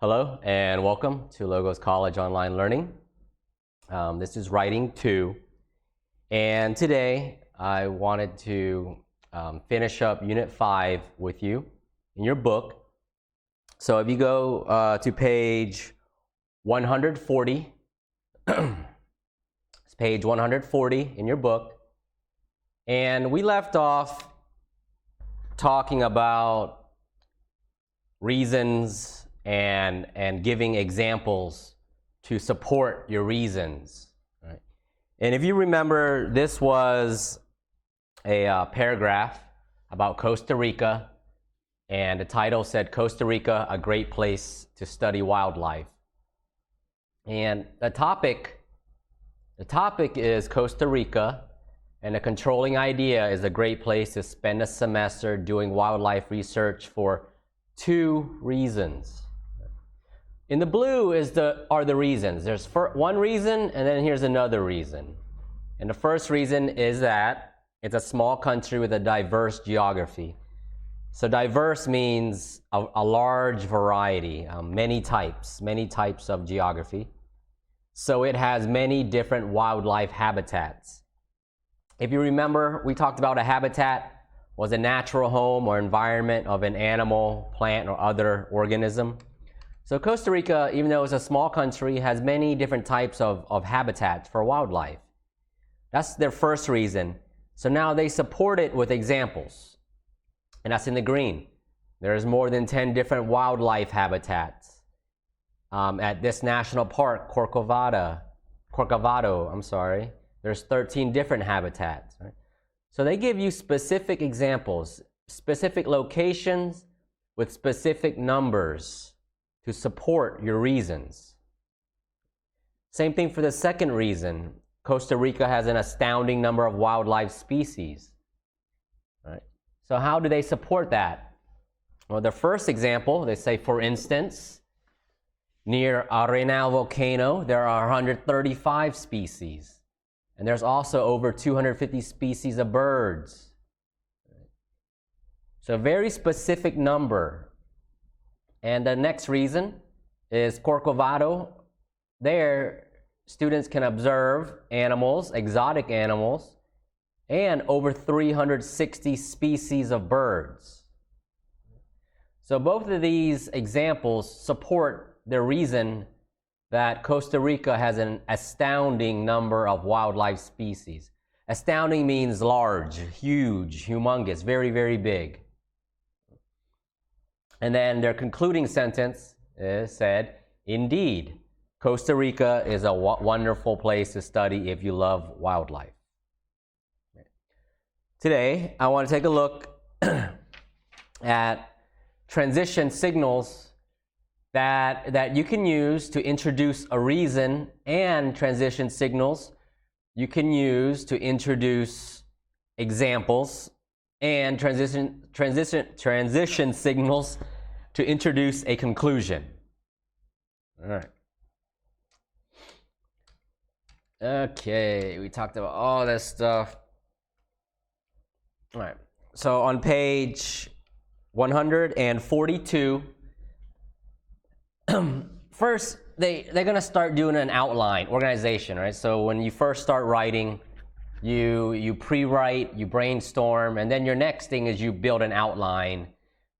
Hello and welcome to Logos College Online Learning. This is Writing 2, and today I wanted to finish up Unit 5 with you in your book. So if you go to page 140, it's page 140 in your book, and we left off talking about reasons and giving examples to support your reasons. Right? And if you remember, this was a paragraph about Costa Rica, and the title said, Costa Rica, a great place to study wildlife. And the topic is Costa Rica, and the controlling idea is a great place to spend a semester doing wildlife research for 2 reasons. In the blue are the reasons. There's one reason, and then here's another reason. And the first reason is that it's a small country with a diverse geography. So diverse means a large variety, many types of geography. So it has many different wildlife habitats. If you remember, we talked about a habitat was a natural home or environment of an animal, plant, or other organism. So Costa Rica, even though it's a small country, has many different types of habitats for wildlife. That's their first reason. So now they support it with examples, and that's in the green. There's more than 10 different wildlife habitats at this national park, Corcovado. There's 13 different habitats. Right? So they give you specific examples, specific locations with specific numbers to support your reasons. Same thing for the second reason. Costa Rica has an astounding number of wildlife species. Right? So how do they support that? Well, the first example, they say, for instance, near Arenal volcano, there are 135 species. And there's also over 250 species of birds. So a very specific number. And the next reason is Corcovado. There, students can observe animals, exotic animals, and over 360 species of birds. So both of these examples support the reason that Costa Rica has an astounding number of wildlife species. Astounding means large, huge, humongous, very, very big. And then their concluding sentence said, indeed, Costa Rica is a wonderful place to study if you love wildlife. Today, I want to take a look at transition signals that you can use to introduce a reason, and transition signals you can use to introduce examples, and transition signals to introduce a conclusion. All right. Okay, we talked about all this stuff. All right. So on page 142, first they're going to start doing an outline, organization, right? So when you first start writing, you pre-write, you brainstorm, and then your next thing is you build an outline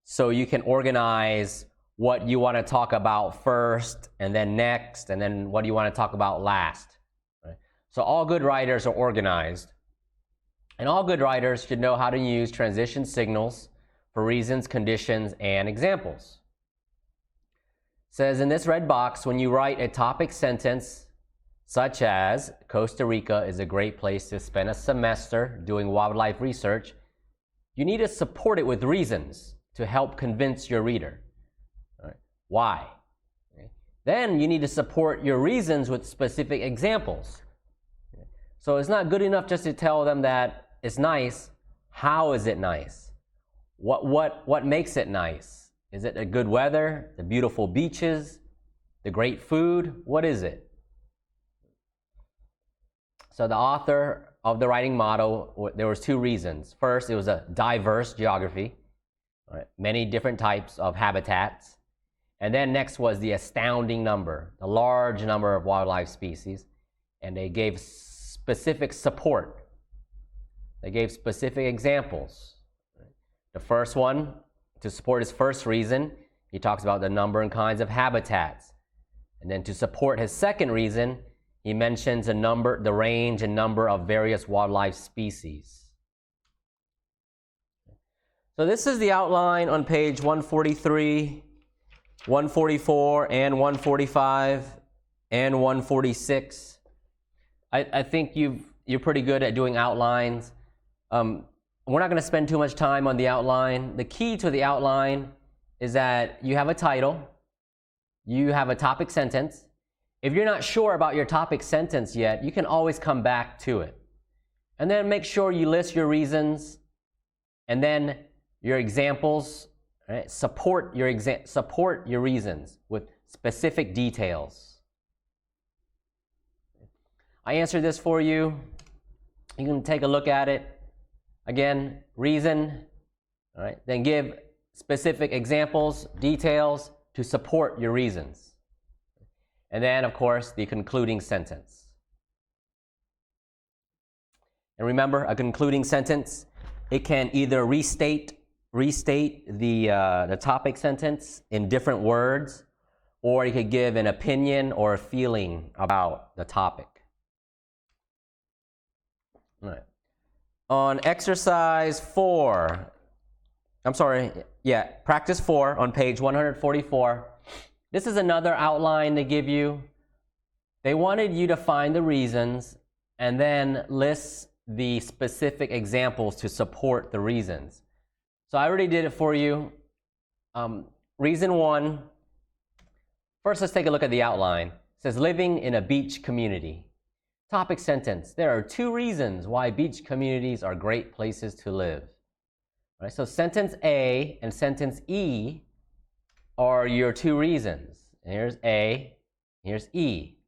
so you can organize what you want to talk about first, and then next, and then what you want to talk about last. Right? So all good writers are organized, and all good writers should know how to use transition signals for reasons, conditions, and examples. It says in this red box, when you write a topic sentence such as, Costa Rica is a great place to spend a semester doing wildlife research, you need to support it with reasons to help convince your reader. Right? Why? Okay. Then you need to support your reasons with specific examples. Okay. So it's not good enough just to tell them that it's nice. How is it nice? What makes it nice? Is it the good weather, the beautiful beaches, the great food? What is it? So the author of the writing model, there was 2 reasons. First, it was a diverse geography, right? Many different types of habitats. And then next was the astounding number, the large number of wildlife species. And they gave specific support. They gave specific examples. The first one, to support his first reason, he talks about the number and kinds of habitats. And then to support his second reason, he mentions the range and number of various wildlife species. So this is the outline on page 143, 144, and 145, and 146. I think you're pretty good at doing outlines. We're not going to spend too much time on the outline. The key to the outline is that you have a title, you have a topic sentence. If you're not sure about your topic sentence yet, you can always come back to it. And then make sure you list your reasons, and then your examples, right? Support your reasons with specific details. I answered this for you. You can take a look at it. Again, reason, all right? Then give specific examples, details to support your reasons. And then, of course, the concluding sentence. And remember, a concluding sentence, it can either restate the topic sentence in different words, or you could give an opinion or a feeling about the topic. All right. On exercise 4, practice 4 on page 144, this is another outline they give you. They wanted you to find the reasons and then list the specific examples to support the reasons. So I already did it for you. Reason 1, first let's take a look at the outline. It says living in a beach community. Topic sentence, there are 2 reasons why beach communities are great places to live. All right, so sentence A and sentence E are your 2 reasons. Here's A, here's E.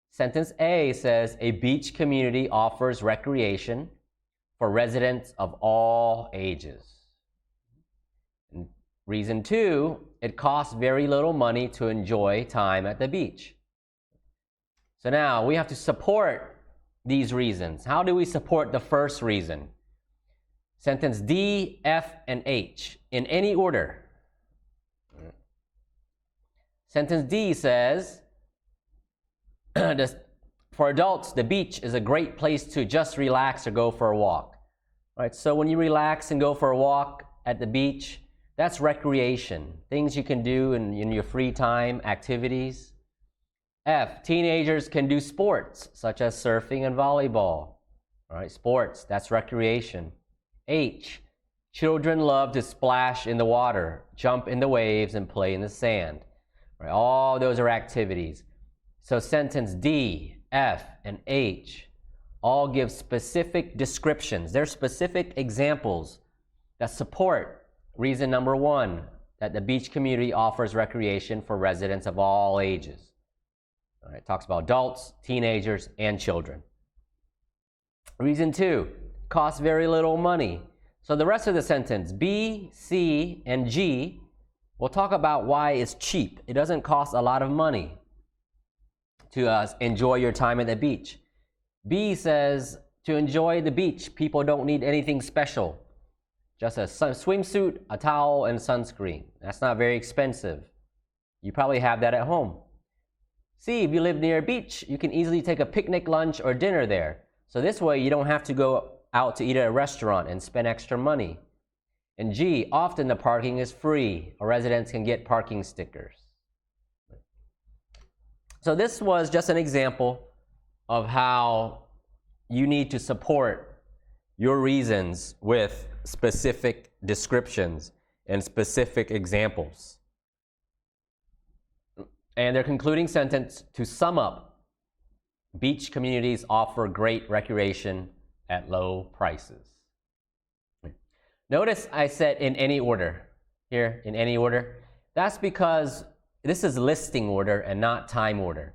Sentence A says a beach community offers recreation for residents of all ages. And reason 2, it costs very little money to enjoy time at the beach. So now we have to support these reasons. How do we support the first reason? Sentence D, F, and H in any order. Sentence D says, for adults, the beach is a great place to just relax or go for a walk. Right? So when you relax and go for a walk at the beach, that's recreation, things you can do in your free time, activities. F, teenagers can do sports such as surfing and volleyball. All right, sports, that's recreation. H, children love to splash in the water, jump in the waves, and play in the sand. All right, all those are activities. So sentence D, F, and H all give specific descriptions. They're specific examples that support reason number 1, that the beach community offers recreation for residents of all ages. All right, it talks about adults, teenagers, and children. Reason 2, costs very little money. So the rest of the sentence, B, C, and G, will talk about why it's cheap. It doesn't cost a lot of money to enjoy your time at the beach. B says to enjoy the beach, people don't need anything special. Just a swimsuit, a towel, and sunscreen. That's not very expensive. You probably have that at home. C, if you live near a beach, you can easily take a picnic lunch or dinner there. So this way you don't have to go out to eat at a restaurant and spend extra money. And G, often the parking is free, or residents can get parking stickers. So this was just an example of how you need to support your reasons with specific descriptions and specific examples. And their concluding sentence, to sum up, beach communities offer great recreation at low prices. Notice I said in any order. Here, in any order. That's because this is listing order and not time order.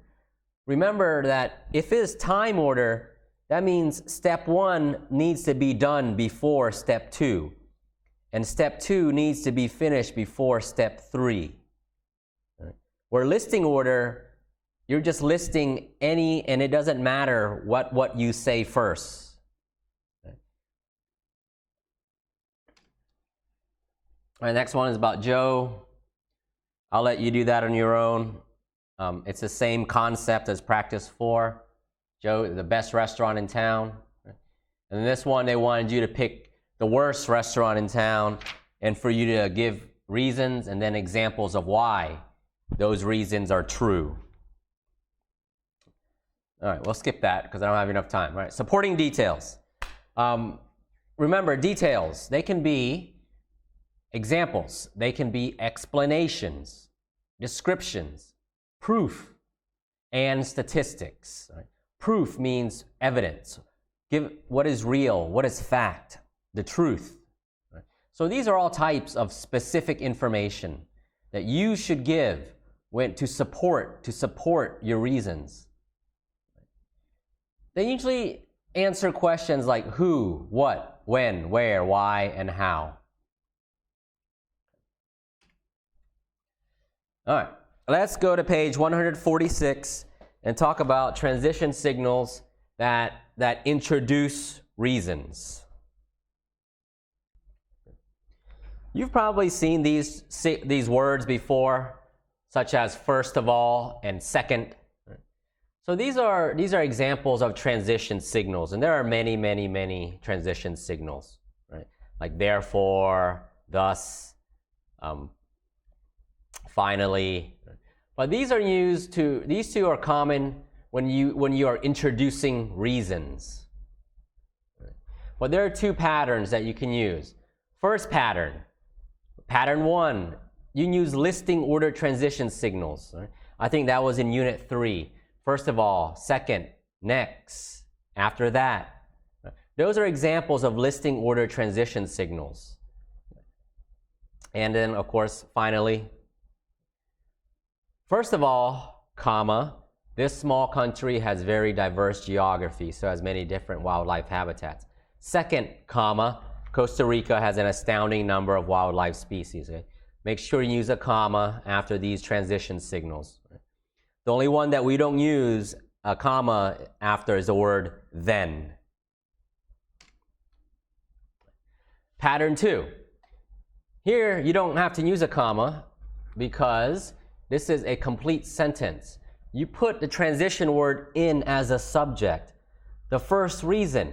Remember that if it is time order, that means step 1 needs to be done before step 2. And step 2 needs to be finished before step 3. Where listing order, you're just listing any, and it doesn't matter what you say first. Okay. All right, next one is about Joe. I'll let you do that on your own. It's the same concept as practice 4. Joe, the best restaurant in town. And this one, they wanted you to pick the worst restaurant in town and for you to give reasons and then examples of why those reasons are true. All right, we'll skip that because I don't have enough time. All right, supporting details. Remember, details, they can be examples, they can be explanations, descriptions, proof, and statistics. Right? Proof means evidence. Give what is real, what is fact, the truth. Right? So these are all types of specific information that you should give to support your reasons. They usually answer questions like who, what, when, where, why, and how. All right, let's go to page 146 and talk about transition signals that introduce reasons. You've probably seen these words before, such as first of all and second. So these are examples of transition signals, and there are many, many, many transition signals, right? Like therefore, thus, finally. But these two are common when you are introducing reasons. But there are two patterns that you can use. First pattern, pattern 1, you can use listing order transition signals. Right? I think that was in unit 3. First of all, second, next, after that. Those are examples of listing order transition signals. And then, of course, finally, first of all, comma, this small country has very diverse geography, so has many different wildlife habitats. Second, comma, Costa Rica has an astounding number of wildlife species. Okay? Make sure you use a comma after these transition signals. The only one that we don't use a comma after is the word then. Pattern 2. Here, you don't have to use a comma because this is a complete sentence. You put the transition word in as a subject. The first reason.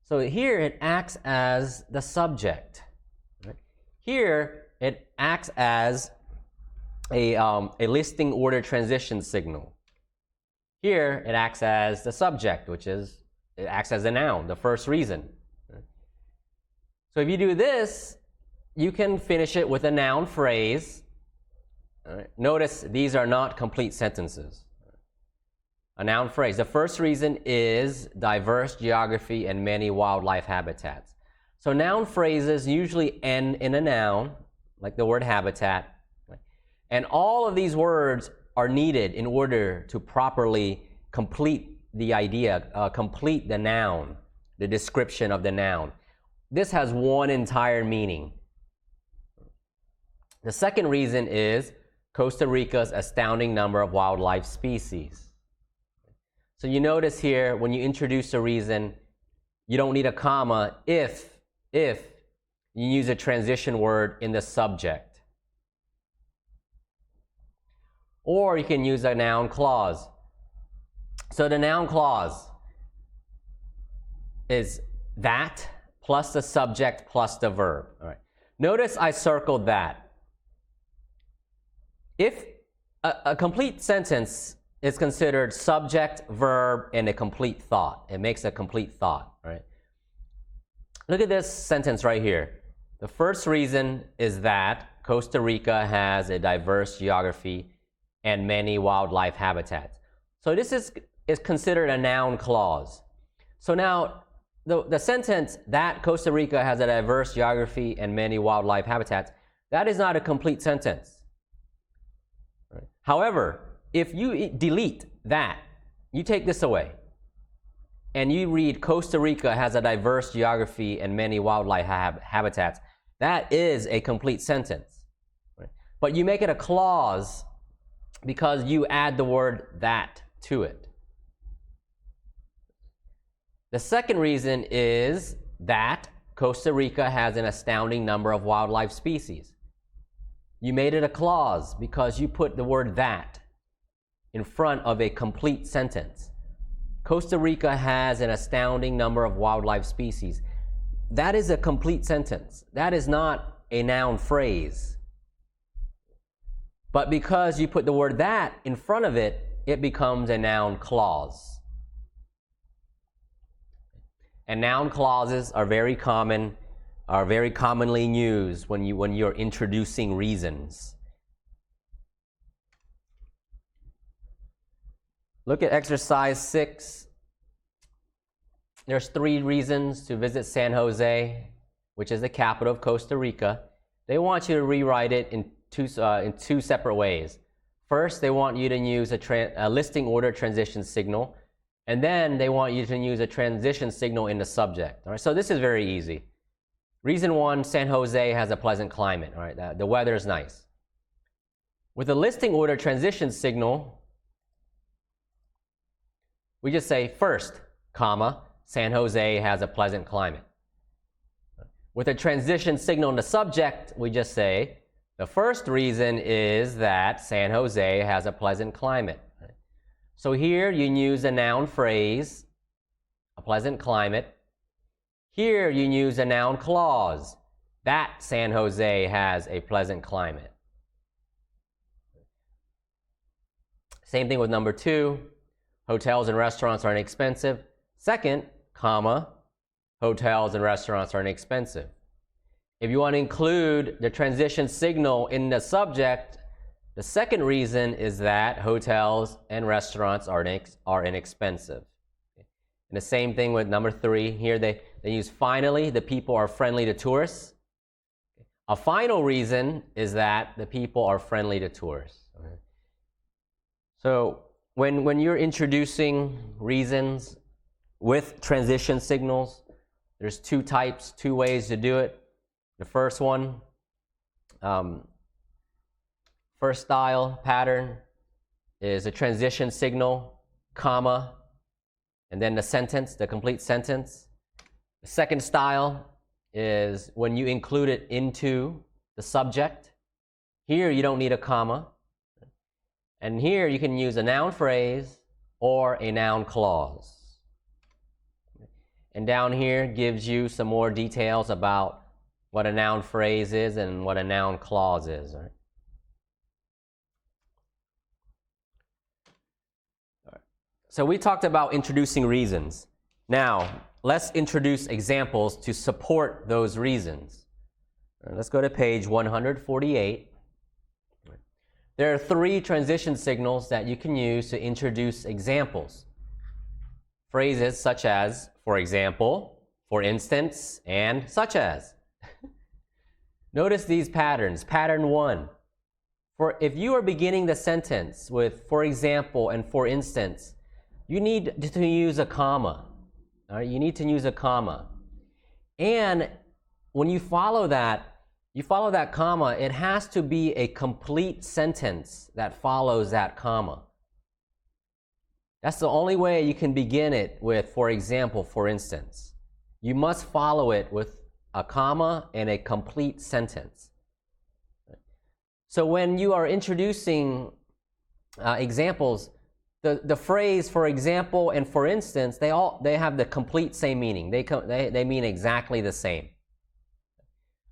So here it acts as the subject. Right? Here it acts as a listing order transition signal. Here it acts as the subject, it acts as a noun, the first reason. Right? So if you do this, you can finish it with a noun phrase. All right. Notice these are not complete sentences. A noun phrase. The first reason is diverse geography and many wildlife habitats. So noun phrases usually end in a noun, like the word habitat. Right? And all of these words are needed in order to properly complete the idea, complete the noun, the description of the noun. This has one entire meaning. The second reason is Costa Rica's astounding number of wildlife species. So you notice here, when you introduce a reason, you don't need a comma if you use a transition word in the subject. Or you can use a noun clause. So the noun clause is that plus the subject plus the verb. All right. Notice I circled that. If a complete sentence is considered subject, verb, and a complete thought. It makes a complete thought, right? Look at this sentence right here. The first reason is that Costa Rica has a diverse geography and many wildlife habitats. So this is considered a noun clause. So now the sentence that Costa Rica has a diverse geography and many wildlife habitats, that is not a complete sentence. Right? However, if you delete that, you take this away, and you read Costa Rica has a diverse geography and many wildlife habitats, that is a complete sentence. Right? But you make it a clause, because you add the word that to it. The second reason is that Costa Rica has an astounding number of wildlife species. You made it a clause because you put the word that in front of a complete sentence. Costa Rica has an astounding number of wildlife species. That is a complete sentence. That is not a noun phrase. But because you put the word that in front of it, it becomes a noun clause. And noun clauses are very commonly used when you're introducing reasons. Look at exercise 6. There's 3 reasons to visit San Jose, which is the capital of Costa Rica. They want you to rewrite it in two separate ways. First, they want you to use a listing order transition signal, and then they want you to use a transition signal in the subject. All right, so this is very easy. Reason 1, San Jose has a pleasant climate. All right, the weather is nice. With a listing order transition signal, we just say first, comma, San Jose has a pleasant climate. With a transition signal in the subject, we just say the first reason is that San Jose has a pleasant climate. So here you use a noun phrase, a pleasant climate. Here you use a noun clause, that San Jose has a pleasant climate. Same thing with number 2, hotels and restaurants are inexpensive. Second, comma, hotels and restaurants are inexpensive. If you want to include the transition signal in the subject, the second reason is that hotels and restaurants are inexpensive. And the same thing with number 3. Here they use finally, the people are friendly to tourists. A final reason is that the people are friendly to tourists. Okay. So when you're introducing reasons with transition signals, there's 2 ways to do it. The first one, first style pattern is a transition signal, comma, and then the sentence, the complete sentence. The second style is when you include it into the subject. Here you don't need a comma. And here you can use a noun phrase or a noun clause. And down here gives you some more details about what a noun phrase is and what a noun clause is. Right? So we talked about introducing reasons. Now, let's introduce examples to support those reasons. Let's go to page 148. There are 3 transition signals that you can use to introduce examples. Phrases such as, for example, for instance, and such as. Notice these patterns. Pattern 1. If you are beginning the sentence with for example and for instance, you need to use a comma. All right? You need to use a comma. And when you follow that comma, it has to be a complete sentence that follows that comma. That's the only way you can begin it with, for example, for instance. You must follow it with a comma and a complete sentence. So when you are introducing examples, the phrase for example and for instance, they have the complete same meaning. They mean exactly the same.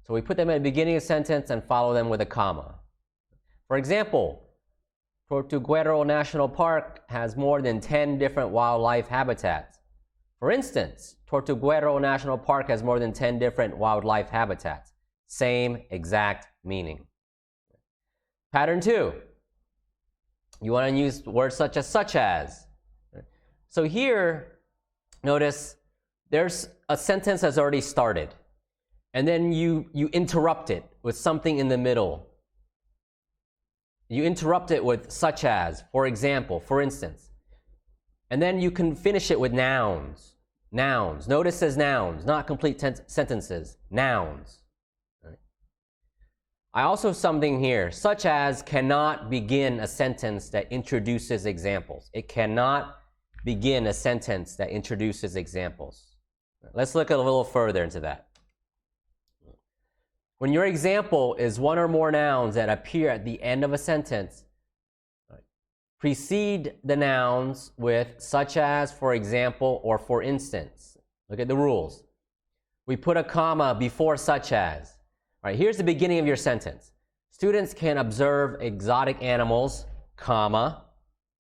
So we put them at the beginning of a sentence and follow them with a comma. For example, Tortuguero National Park has more than 10 different wildlife habitats. For instance, Tortuguero National Park has more than 10 different wildlife habitats. Same exact meaning. Pattern 2. You want to use words such as. So here, notice there's a sentence that's already started. And then you interrupt it with something in the middle. You interrupt it with such as, for example, for instance. And then you can finish it with nouns. Nouns. Notice as nouns, not complete sentences. Nouns. Right. I also have something here, such as cannot begin a sentence that introduces examples. It cannot begin a sentence that introduces examples. Let's look a little further into that. When your example is one or more nouns that appear at the end of a sentence, precede the nouns with such as, for example, or for instance. Look at the rules. We put a comma before such as. All right, here's the beginning of your sentence. Students can observe exotic animals, comma,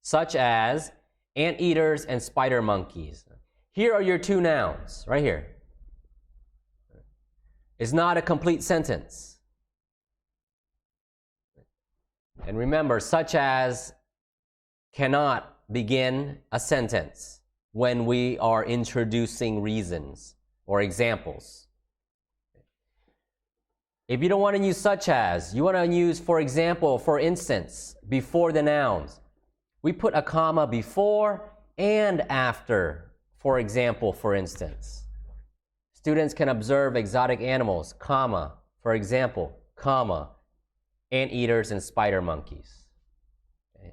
such as anteaters and spider monkeys. Here are your two nouns, right here. It's not a complete sentence. And remember, such as cannot begin a sentence when we are introducing reasons or examples. If you don't want to use such as, you want to use for example, for instance, before the nouns. We put a comma before and after, for example, for instance. Students can observe exotic animals, comma, for example, comma, anteaters and spider monkeys.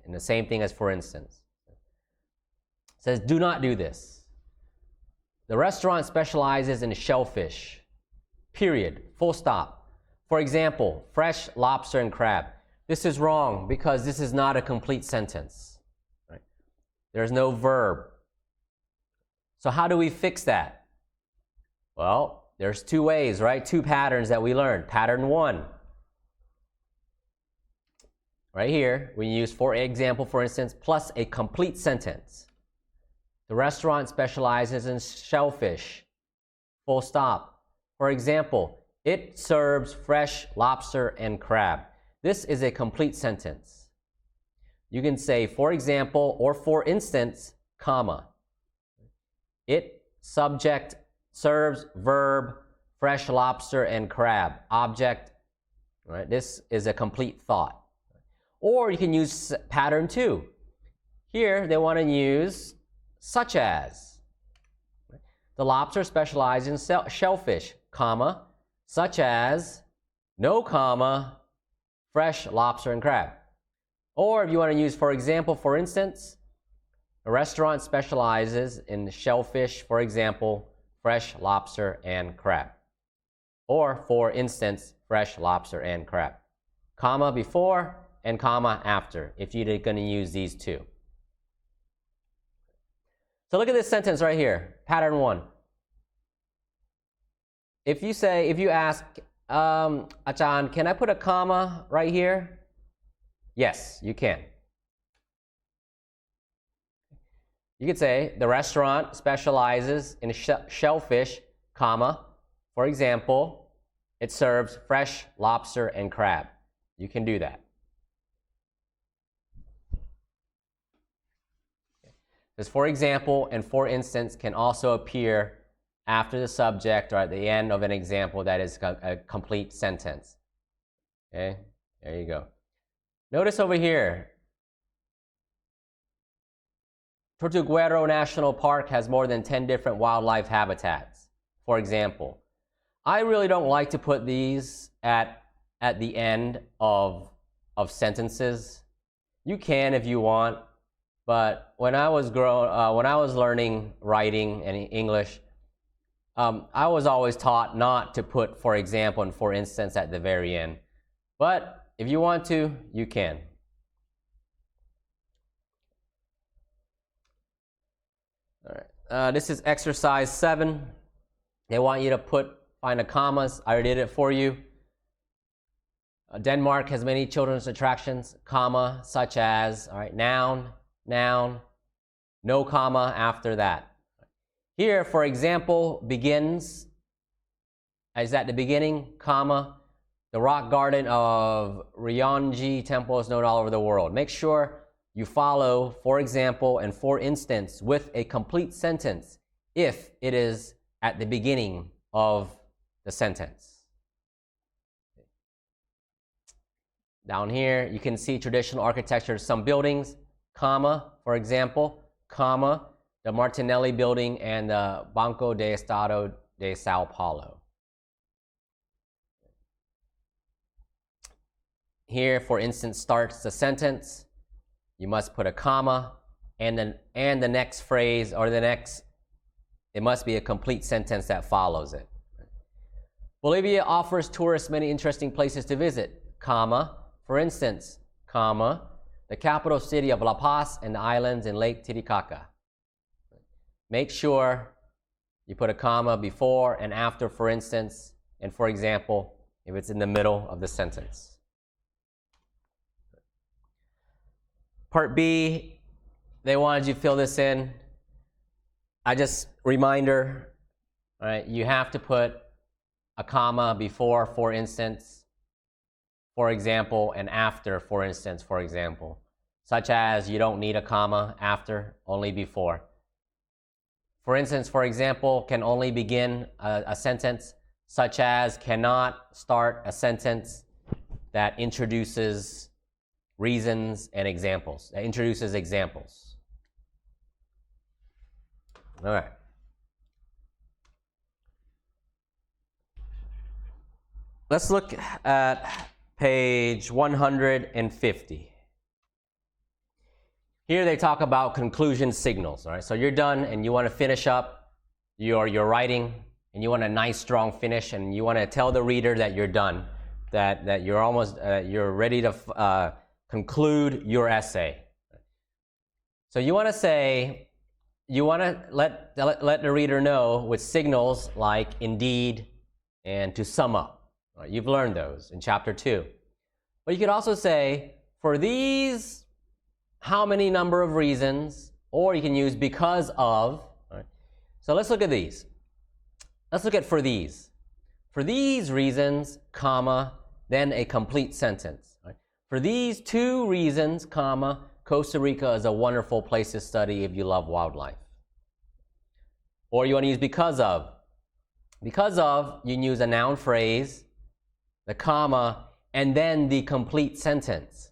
And the same thing as for instance. It says, do not do this. The restaurant specializes in shellfish, period, full stop. For example, fresh lobster and crab. This is wrong because this is not a complete sentence. Right? There's no verb. So how do we fix that? Well, there's two ways, right? Two patterns that we learned. Pattern one. Right here, we use for example, for instance, plus a complete sentence. The restaurant specializes in shellfish, full stop. For example, it serves fresh lobster and crab. This is a complete sentence. You can say, for example, or for instance, comma. It, subject, serves, verb, fresh lobster and crab. Object, right? This is a complete thought. Or you can use pattern two. Here, they want to use such as. The lobster specializes in shellfish, comma, such as, no comma, fresh lobster and crab. Or if you want to use, for example, for instance, a restaurant specializes in shellfish, for example, fresh lobster and crab. Or, for instance, fresh lobster and crab. Comma before and comma after, if you're going to use these two. So look at this sentence right here, pattern one. If you ask, Achan, can I put a comma right here? Yes, you can. You could say, the restaurant specializes in shellfish, comma, for example, it serves fresh lobster and crab. You can do that. This for example and for instance can also appear after the subject or at the end of an example that is a complete sentence. Okay, there you go. Notice over here, Tortuguero National Park has more than 10 different wildlife habitats. For example, I really don't like to put these at the end of sentences. You can if you want, but when I was learning writing and English, I was always taught not to put for example and for instance at the very end. But if you want to, you can. All right. This is exercise 7. They want you to find the commas. I already did it for you. Denmark has many children's attractions, comma, such as, all right, noun, no comma after that. Here, for example, begins, is at the beginning, comma, the rock garden of Ryongji Temple is known all over the world. Make sure you follow, for example, and for instance, with a complete sentence if it is at the beginning of the sentence. Down here, you can see traditional architecture of some buildings, comma, for example, comma, the Martinelli building and the Banco de Estado de Sao Paulo. here, for instance, starts the sentence, you must put a comma, and the next phrase or it must be a complete sentence that follows it. Bolivia offers tourists many interesting places to visit, comma, for instance, comma, the capital city of La Paz and the islands in Lake Titicaca. Make sure you put a comma before and after, for instance, and for example, if it's in the middle of the sentence. Part B, they wanted you to fill this in. Reminder, all right, you have to put a comma before, for instance, for example, and after, for instance, for example, such as you don't need a comma after, only before. For instance, for example, can only begin a sentence, such as cannot start a sentence that introduces reasons and examples, that introduces examples. All right. Let's look at page 150. Here they talk about conclusion signals. All right, so you're done and you want to finish up your writing, and you want a nice strong finish, and you want to tell the reader that you're done, that you're almost you're ready to conclude your essay. So you want to say, you want to let the reader know with signals like indeed and to sum up. Right, you've learned those in chapter 2. But you could also say, for these, how many number of reasons, or you can use because of. Right? So let's look at these. Let's look at for these. For these reasons, comma, then a complete sentence. Right? For these 2 reasons, comma, Costa Rica is a wonderful place to study if you love wildlife. Or you want to use because of. Because of, you can use a noun phrase, the comma, and then the complete sentence.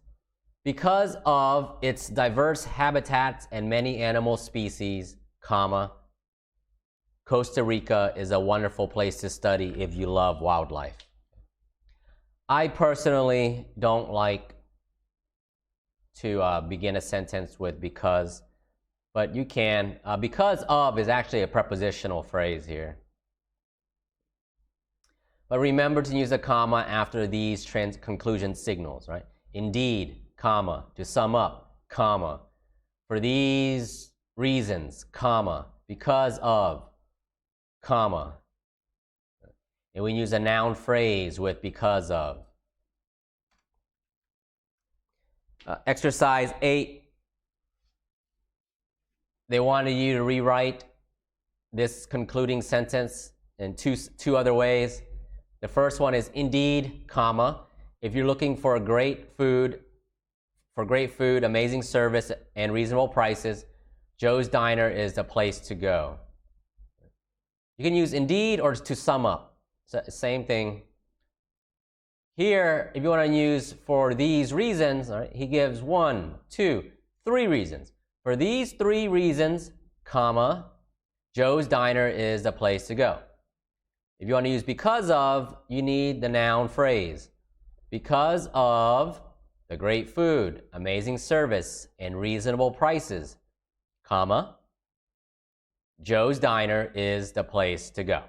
Because of its diverse habitats and many animal species, comma, Costa Rica is a wonderful place to study if you love wildlife. I personally don't like to begin a sentence with because, but you can. Because of is actually a prepositional phrase here. But remember to use a comma after these conclusion signals, right? Indeed, comma, to sum up, comma, for these reasons, comma, because of, comma. And we use a noun phrase with because of. Exercise 8, they wanted you to rewrite this concluding sentence in two other ways. The first one is indeed, comma, if you're looking for great food, amazing service, and reasonable prices, Joe's Diner is the place to go. You can use indeed or to sum up. Same thing. Here, if you want to use for these reasons, all right, he gives 1, 2, 3 reasons. For these 3 reasons, comma, Joe's Diner is the place to go. If you want to use because of, you need the noun phrase. Because of the great food, amazing service, and reasonable prices, comma, Joe's Diner is the place to go.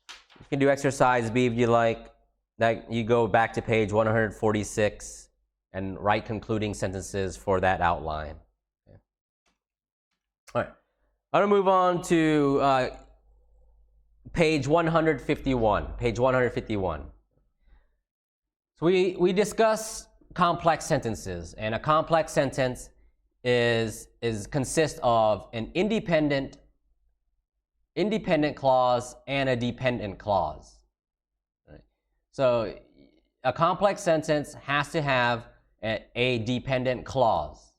You can do exercise B if you like. That you go back to page 146 and write concluding sentences for that outline. Okay. All right. I'm going to move on to page 151. Page 151. So we discuss complex sentences, and a complex sentence consists of an independent clause and a dependent clause. Right? So a complex sentence has to have a dependent clause.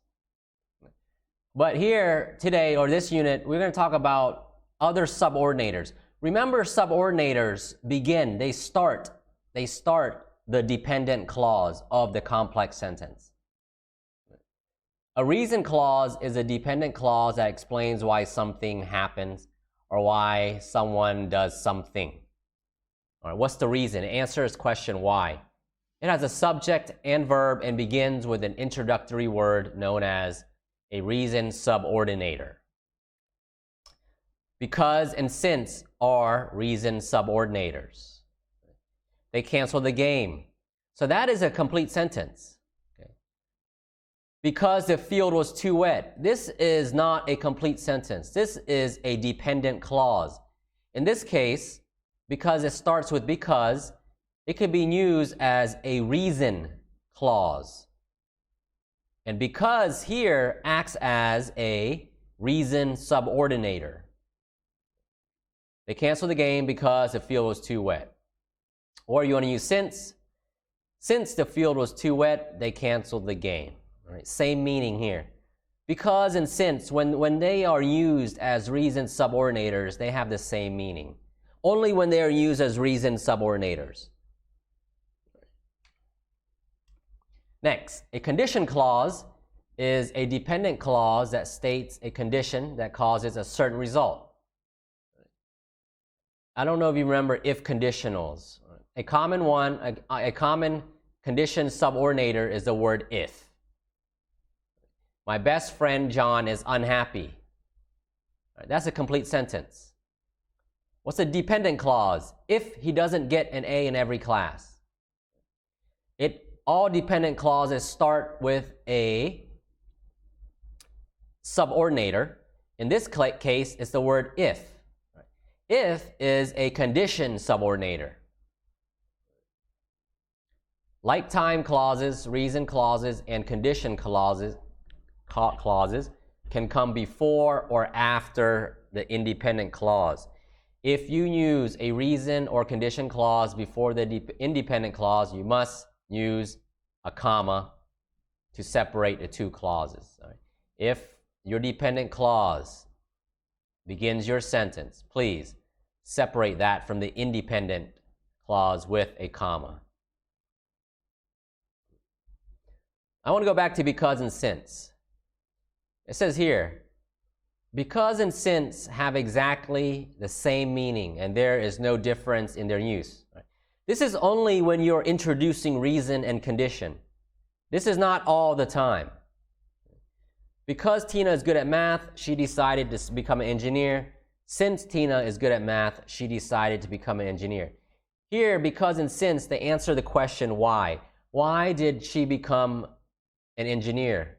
But here today, or this unit, we're going to talk about other subordinators. Remember, subordinators begin, they start the dependent clause of the complex sentence. A reason clause is a dependent clause that explains why something happens or why someone does something. All right, what's the reason? It answers question why. It has a subject and verb and begins with an introductory word known as a reason subordinator. Because and since are reason subordinators. They cancel the game. So that is a complete sentence. Okay. Because the field was too wet. This is not a complete sentence. This is a dependent clause. In this case, because it starts with because, it can be used as a reason clause. And because here acts as a reason subordinator. They cancel the game because the field was too wet. Or you want to use since. Since the field was too wet, they canceled the game. All right, same meaning here. Because and since, when they are used as reason subordinators, they have the same meaning. Only when they are used as reason subordinators. Next, a condition clause is a dependent clause that states a condition that causes a certain result. I don't know if you remember if conditionals. A common one, a common condition subordinator is the word if. My best friend John is unhappy. That's a complete sentence. What's a dependent clause? If he doesn't get an A in every class. All dependent clauses start with a subordinator. In this case, it's the word if. If is a condition subordinator. Like time clauses, reason clauses, and condition clauses can come before or after the independent clause. If you use a reason or condition clause before the independent clause, you must use a comma to separate the two clauses. Right? If your dependent clause begins your sentence, please separate that from the independent clause with a comma. I want to go back to because and since. It says here, because and since have exactly the same meaning and there is no difference in their use. Right? This is only when you're introducing reason and condition. This is not all the time. Because Tina is good at math, she decided to become an engineer. Since Tina is good at math, she decided to become an engineer. Here, because and since, they answer the question why. Why did she become an engineer?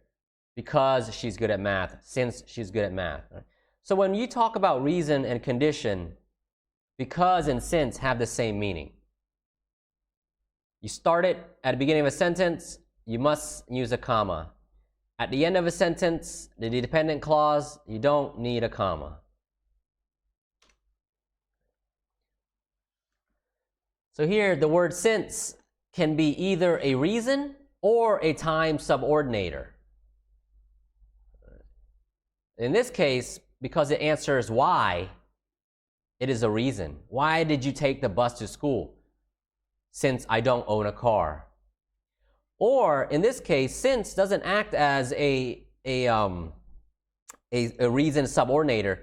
Because she's good at math, since she's good at math. Right? So when you talk about reason and condition, because and since have the same meaning. You start it at the beginning of a sentence, you must use a comma. At the end of a sentence, the dependent clause, you don't need a comma. So here, the word since can be either a reason or a time subordinator. In this case, because it answers why, it is a reason. Why did you take the bus to school? Since I don't own a car. Or in this case, since doesn't act as a reason subordinator.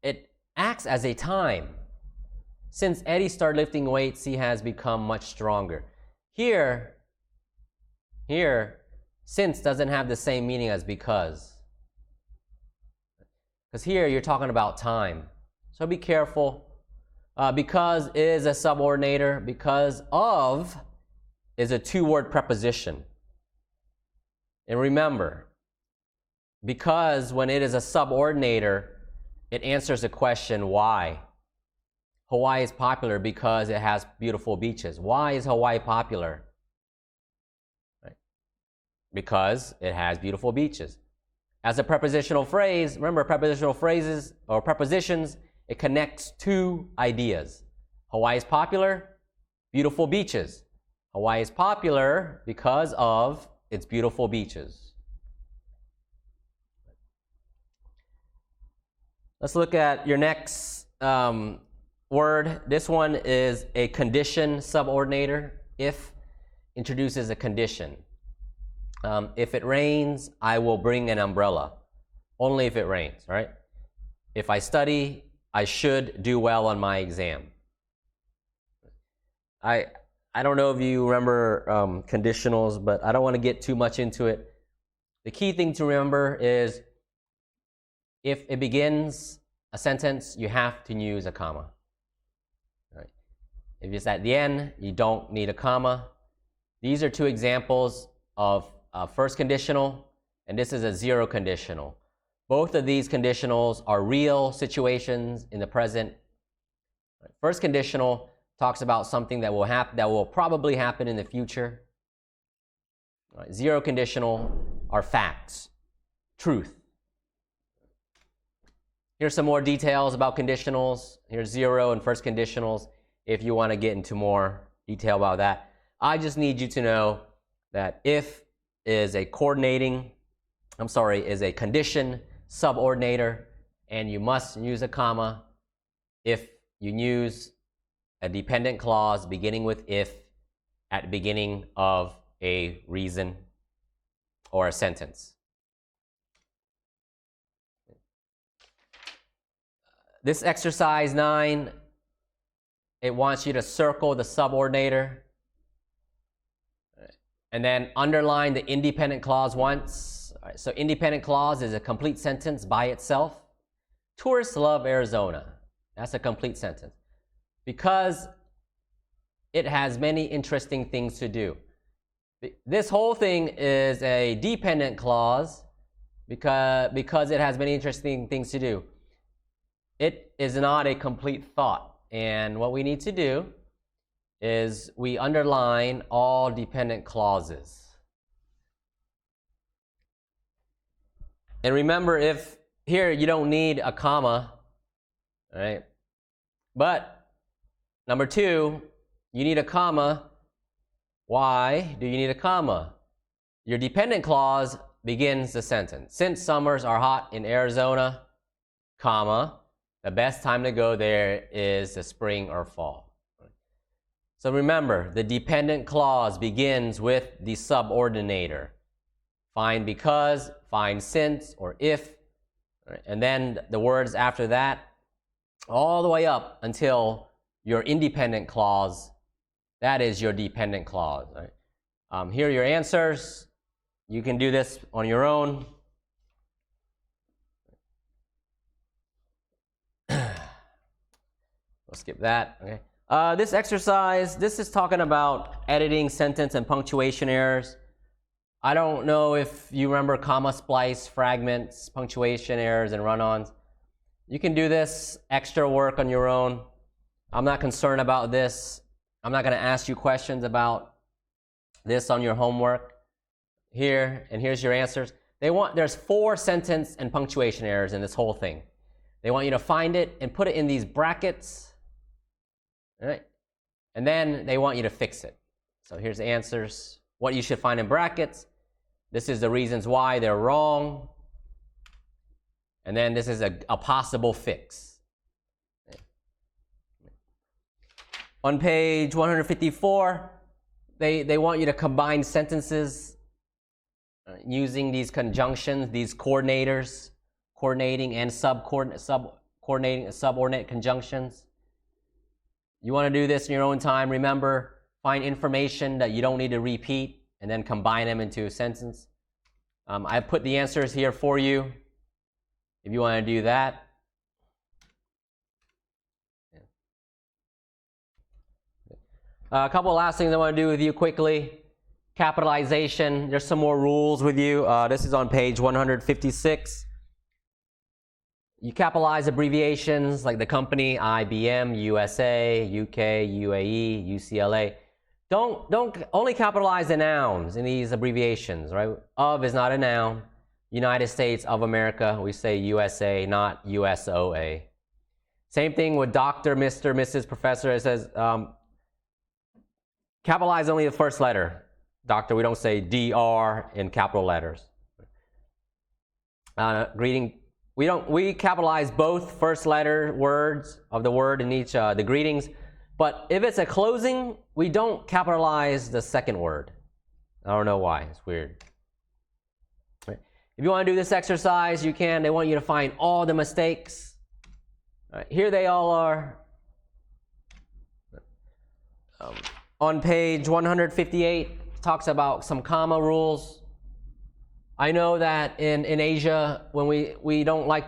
It acts as a time. Since Eddie started lifting weights, he has become much stronger. Here, since doesn't have the same meaning as because. Because here you're talking about time. So be careful. Because is a subordinator. Because of is a two-word preposition. And remember, because when it is a subordinator, it answers the question why. Hawaii is popular because it has beautiful beaches. Why is Hawaii popular? Right? Because it has beautiful beaches. As a prepositional phrase, remember prepositional phrases or prepositions, it connects two ideas. Hawaii is popular, beautiful beaches. Hawaii is popular because of its beautiful beaches. Let's look at your next word. This one is a condition subordinator. If introduces a condition. If it rains, I will bring an umbrella. Only if it rains, right? If I study, I should do well on my exam. I don't know if you remember conditionals, but I don't want to get too much into it. The key thing to remember is if it begins a sentence, you have to use a comma. Right? If it's at the end, you don't need a comma. These are two examples of first conditional, and this is a zero conditional. Both of these conditionals are real situations in the present. First conditional talks about something that will probably happen in the future. Zero conditional are facts, truth. Here's some more details about conditionals. Here's zero and first conditionals if you want to get into more detail about that. I just need you to know that if is a condition subordinator, and you must use a comma if you use a dependent clause beginning with if at the beginning of a reason or a sentence. This exercise 9, it wants you to circle the subordinator and then underline the independent clause once. All right, so independent clause is a complete sentence by itself. Tourists love Arizona. That's a complete sentence because it has many interesting things to do. This whole thing is a dependent clause because it has many interesting things to do. It is not a complete thought, and what we need to do is we underline all dependent clauses. And remember, if here you don't need a comma, all right? But number 2, you need a comma. Why do you need a comma? Your dependent clause begins the sentence. Since summers are hot in Arizona, comma, the best time to go there is the spring or fall. So remember, the dependent clause begins with the subordinator. Find because, find since, or if, right? And then the words after that, all the way up until your independent clause. That is your dependent clause. Right? Here are your answers. You can do this on your own. We'll skip that. Okay. This exercise, this is talking about editing sentence and punctuation errors. I don't know if you remember comma splice, fragments, punctuation errors, and run-ons. You can do this extra work on your own. I'm not concerned about this. I'm not going to ask you questions about this on your homework. Here, and here's your answers. There's 4 sentence and punctuation errors in this whole thing. They want you to find it and put it in these brackets. All right? And then they want you to fix it. So here's the answers. What you should find in brackets. This is the reasons why they're wrong. And then this is a possible fix. On page 154, they want you to combine sentences using these conjunctions, these coordinators, coordinating and subordinate conjunctions. You want to do this in your own time. Remember, find information that you don't need to repeat and then combine them into a sentence. I put the answers here for you if you want to do that. A couple of last things I want to do with you quickly. Capitalization. There's some more rules with you. This is on page 156. You capitalize abbreviations like the company, IBM, USA, UK, UAE, UCLA. Don't only capitalize the nouns in these abbreviations, right? Of is not a noun. United States of America, we say USA, not USOA. Same thing with Dr., Mr., Mrs., Professor. It says capitalize only the first letter. Doctor, we don't say DR in capital letters. Greeting. We capitalize both first letter words of the word in each the greetings, but if it's a closing, we don't capitalize the second word. I don't know why. It's weird. Right. If you want to do this exercise, you can. They want you to find all the mistakes. Right. Here they all are. On page 158, it talks about some comma rules. I know that in Asia, when we don't like,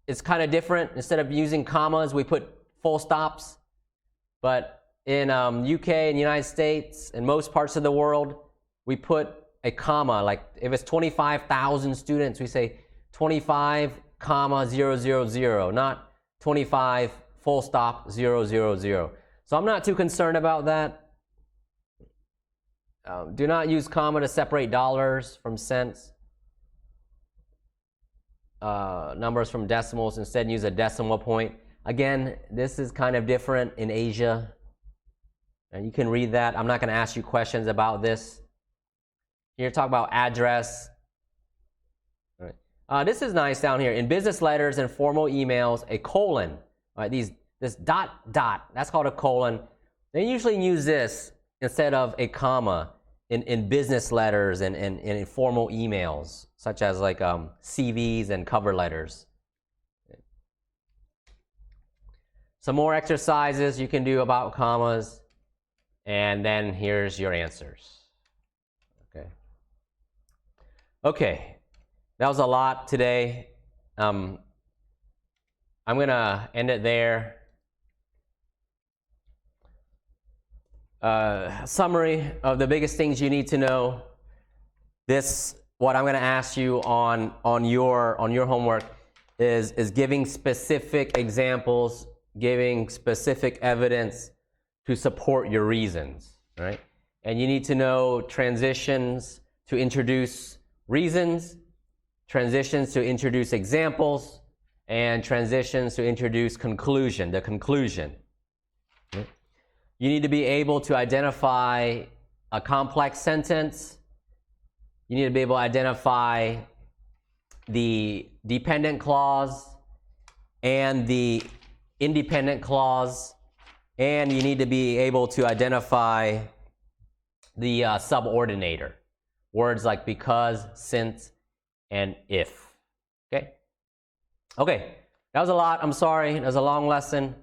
it's kind of different. Instead of using commas, we put full stops. But in UK and United States and most parts of the world, we put a comma. Like if it's 25,000 students, we say 25, 000, not 25 full stop 000. So I'm not too concerned about that. Do not use comma to separate dollars from cents, numbers from decimals. Instead, use a decimal point. Again, this is kind of different in Asia. And you can read that. I'm not going to ask you questions about this. Here, talk about address. All right. This is nice down here. In business letters and formal emails, a colon. All right, this dot, that's called a colon. They usually use this instead of a comma in business letters and in formal emails, such as like CVs and cover letters. Some more exercises you can do about commas, and then here's your answers. Okay, that was a lot today. I'm gonna end it there. Summary of the biggest things you need to know. What I'm gonna ask you on your homework is giving specific examples, giving specific evidence to support your reasons, right? And you need to know transitions to introduce reasons, transitions to introduce examples, and transitions to introduce conclusion, the conclusion. Okay? You need to be able to identify a complex sentence. You need to be able to identify the dependent clause and the independent clause, and you need to be able to identify the subordinator. Words like because, since, and if. Okay? Okay, that was a lot. I'm sorry. It was a long lesson.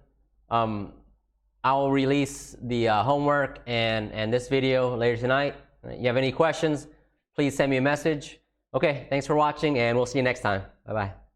I will release the homework and this video later tonight. If you have any questions, please send me a message. Okay, thanks for watching, and we'll see you next time. Bye-bye.